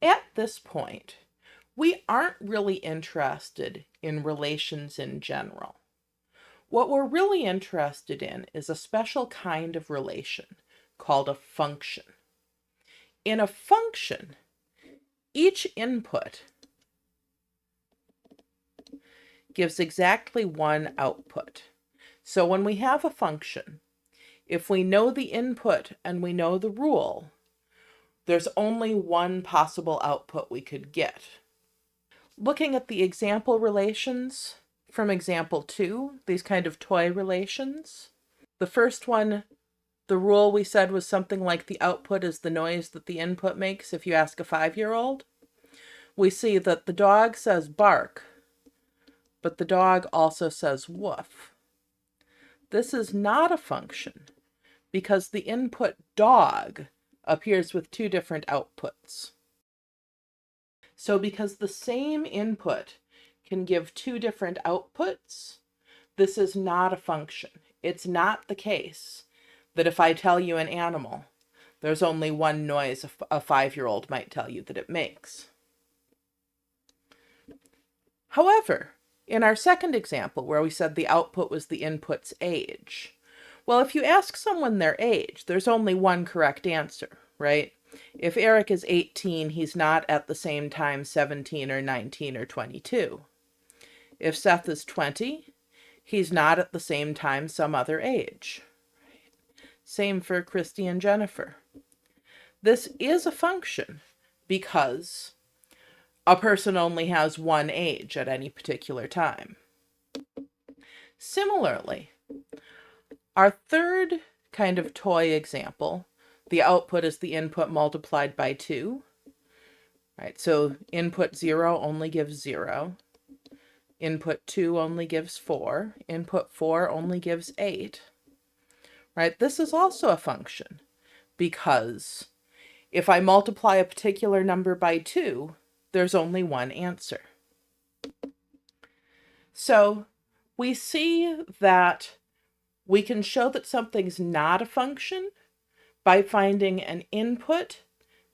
At this point, we aren't really interested in relations in general. What we're really interested in is a special kind of relation called a function. In a function, each input gives exactly one output. So when we have a function, if we know the input and we know the rule, there's only one possible output we could get. Looking at the example relations from example 2, these kind of toy relations, the first one, the rule we said was something like the output is the noise that the input makes if you ask a 5-year-old. We see that the dog says bark, but the dog also says woof. This is not a function because the input dog appears with two different outputs. So because the same input can give two different outputs, this is not a function. It's not the case that if I tell you an animal, there's only one noise a 5-year-old might tell you that it makes. However, in our second example, where we said the output was the input's age, well, if you ask someone their age, there's only one correct answer, right? If Eric is 18, he's not at the same time 17 or 19 or 22. If Seth is 20, he's not at the same time some other age. Same for Christy and Jennifer. This is a function because a person only has one age at any particular time. Similarly, our third kind of toy example, the output is the input multiplied by 2. Right, so input 0 only gives 0. Input 2 only gives 4. Input 4 only gives 8. Right, this is also a function because if I multiply a particular number by 2, there's only one answer. So we see that we can show that something's not a function by finding an input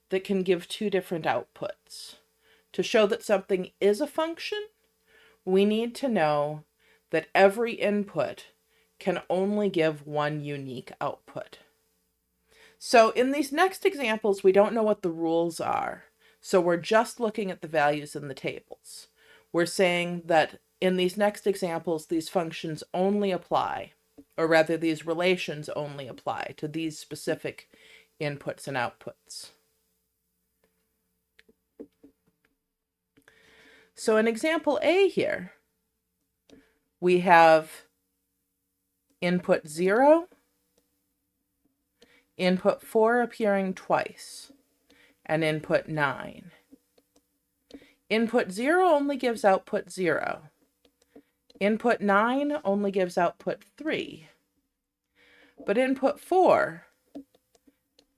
that can give two different outputs. To show that something is a function, we need to know that every input can only give one unique output. So in these next examples, we don't know what the rules are. So we're just looking at the values in the tables. We're saying that in these next examples, these functions only apply, or rather these relations only apply to these specific inputs and outputs. So in example A here, we have input 0, input 4 appearing twice, and input 9. Input 0 only gives output 0. Input 9 only gives output 3. But input 4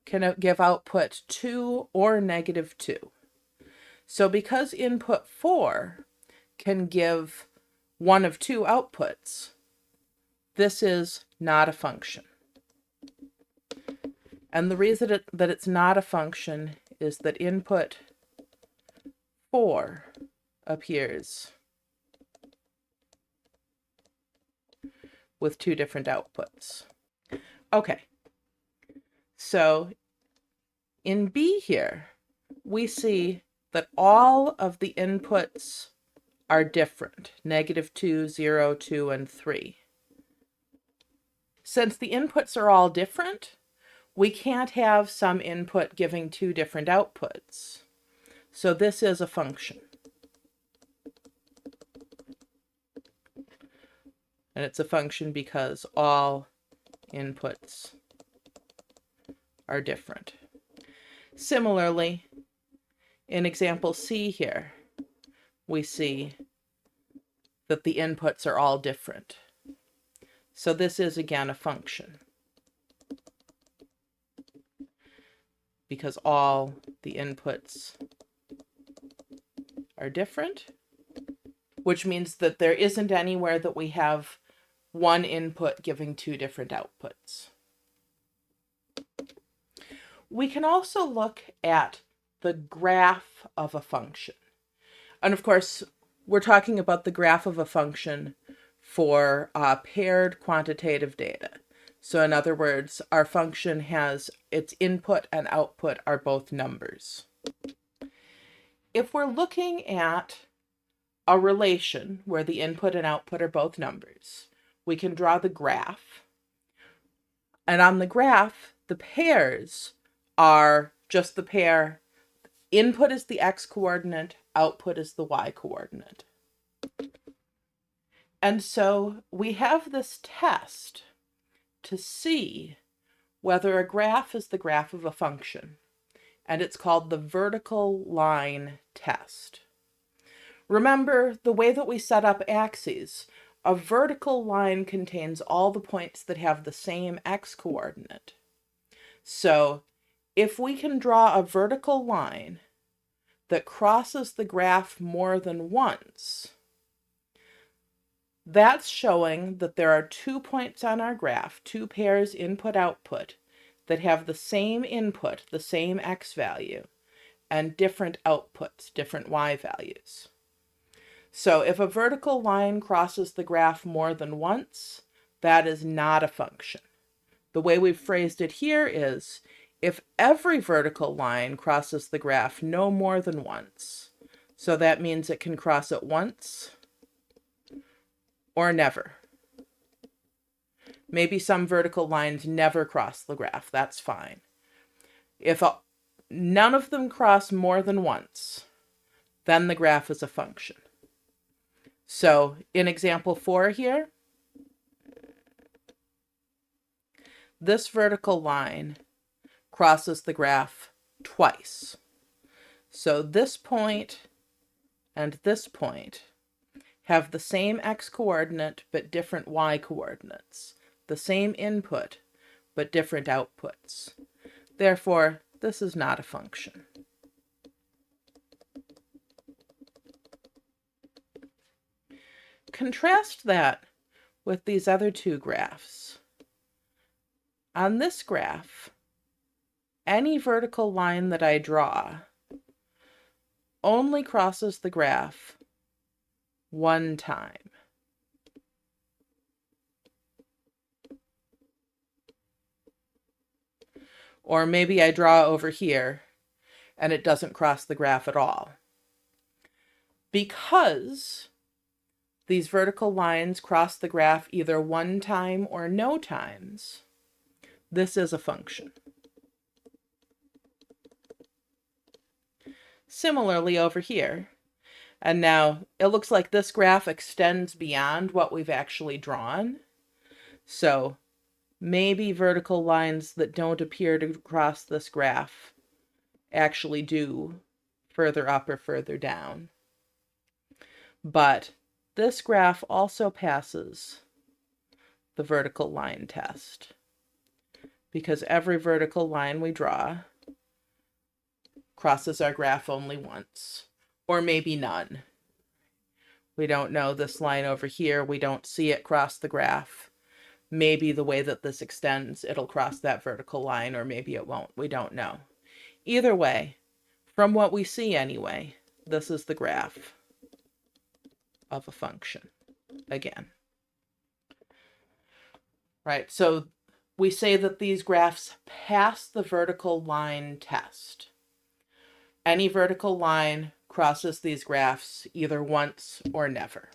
can give output 2 or -2. So because input 4 can give one of two outputs, this is not a function. And the reason that it's not a function is that input 4 appears with two different outputs. Okay, so in B here, we see that all of the inputs are different, -2, 0, 2, and 3. Since the inputs are all different, we can't have some input giving two different outputs. So this is a function. And it's a function because all inputs are different. Similarly, in example C here, we see that the inputs are all different. So this is again a function because all the inputs are different, which means that there isn't anywhere that we have one input giving two different outputs. We can also look at the graph of a function. And of course, we're talking about the graph of a function for paired quantitative data. So in other words, our function has its input and output are both numbers. If we're looking at a relation where the input and output are both numbers, we can draw the graph. And on the graph, the pairs are just the pair. Input is the x coordinate, output is the y coordinate. And so we have this test to see whether a graph is the graph of a function, and it's called the vertical line test. Remember, the way that we set up axes, a vertical line contains all the points that have the same x coordinate. So if we can draw a vertical line that crosses the graph more than once, that's showing that there are 2 points on our graph, 2 pairs input-output, that have the same input, the same x value, and different outputs, different y values. So if a vertical line crosses the graph more than once, that is not a function. The way we've phrased it here is, if every vertical line crosses the graph no more than once, so that means it can cross it once or never. Maybe some vertical lines never cross the graph, that's fine. If none of them cross more than once, then the graph is a function. So in example 4 here, this vertical line crosses the graph twice. So this point and this point have the same x coordinate but different y coordinates, the same input but different outputs. Therefore, this is not a function. Contrast that with these other 2 graphs. On this graph, any vertical line that I draw only crosses the graph one time. Or maybe I draw over here and it doesn't cross the graph at all. Because these vertical lines cross the graph either one time or no times, this is a function. Similarly over here, and now it looks like this graph extends beyond what we've actually drawn. So maybe vertical lines that don't appear to cross this graph actually do further up or further down. But this graph also passes the vertical line test, because every vertical line we draw crosses our graph only once, or maybe none. We don't know this line over here, we don't see it cross the graph. Maybe the way that this extends, it'll cross that vertical line, or maybe it won't. We don't know. Either way, from what we see anyway, this is the graph of a function again. Right, so we say that these graphs pass the vertical line test. Any vertical line crosses these graphs either once or never.